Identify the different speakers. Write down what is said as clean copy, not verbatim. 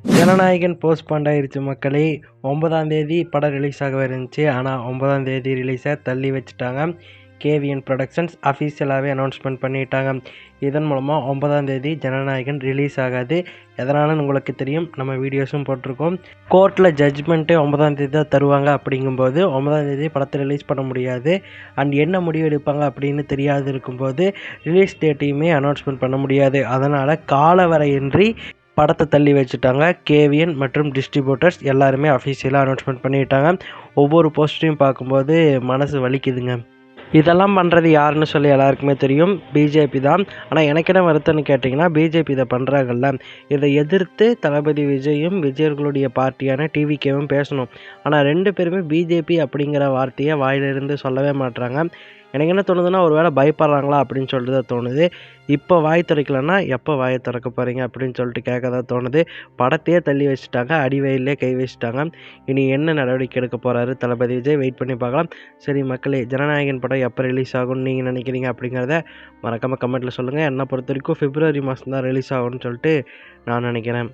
Speaker 1: Jananayagan postponed ஆயிருச்சு மக்களே. 9ஆம் தேதி படம் ரிலீஸ் ஆக இருந்துச்சு. ஆனால் 9ஆம் தேதி ரிலீஸை தள்ளி வச்சுட்டாங்க. கேவிஎன் ப்ரொடக்ஷன்ஸ் அஃபீஷியலாகவே அனௌன்ஸ்மெண்ட் பண்ணிட்டாங்க. இதன் மூலமாக 9ஆம் தேதி ஜனநாயகன் ரிலீஸ் ஆகாது. எதனாலன்னு உங்களுக்கு தெரியும், நம்ம வீடியோஸும் போட்டிருக்கோம். கோர்ட்டில் ஜட்ஜ்மெண்ட்டே 9ஆம் தேதி தான் தருவாங்க. அப்படிங்கும்போது 9ஆம் தேதி படத்தை ரிலீஸ் பண்ண முடியாது. அண்ட் என்ன முடிவு எடுப்பாங்க அப்படின்னு தெரியாது இருக்கும்போது ரிலீஸ் டேட்டையுமே அனௌன்ஸ்மெண்ட் பண்ண முடியாது. அதனால் காலவரையின்றி படத்தை தள்ளி வச்சுட்டாங்க. கேவிஎன் மற்றும் டிஸ்ட்ரிபியூட்டர்ஸ் எல்லாருமே அஃபீஷியலாக அனௌன்ஸ்மெண்ட் பண்ணிட்டாங்க. ஒவ்வொரு போஸ்ட்டையும் பார்க்கும்போது மனசு வலிக்குதுங்க. இதெல்லாம் பண்ணுறது யாருன்னு சொல்லி எல்லாருக்குமே தெரியும், பிஜேபி தான். ஆனால் எனக்கு என்ன வருத்தம்னு கேட்டிங்கன்னா, பிஜேபி இதை பண்ணுறாங்கல்ல, இதை எதிர்த்து தளபதி விஜயும் விஜயர்களுடைய பார்ட்டியான டிவிகேவும் பேசணும். ஆனால் 2 பேருமே பிஜேபி அப்படிங்கிற வார்த்தையை வாயிலிருந்து சொல்லவே மாட்றாங்க. எனக்கு என்ன தோணுதுன்னா, ஒரு வேளை பயப்படுறாங்களா அப்படின்னு சொல்லிட்டு தான் தோணுது. இப்போ வாய் திறக்கலன்னா எப்போ வாயை திறக்க போகிறீங்க அப்படின்னு சொல்லிட்டு கேட்க தான் தோணுது. படத்தையே தள்ளி வச்சுட்டாங்க, அடிவயிலே கை வச்சுட்டாங்க. இனி என்ன நடவடிக்கை எடுக்க போகிறாரு தளபதி விஜய், வெயிட் பண்ணி பார்க்கலாம். சரி மக்களே, ஜனநாயகன் படம் எப்போ ரிலீஸ் ஆகும்னு நீங்கள் நினைக்கிறீங்க அப்படிங்கிறத மறக்காமல் கமெண்ட்டில் சொல்லுங்கள். என்னை பொறுத்த வரைக்கும் பிப்ரவரி மாதம் தான் ரிலீஸ் ஆகும்னு சொல்லிட்டு நான் நினைக்கிறேன்.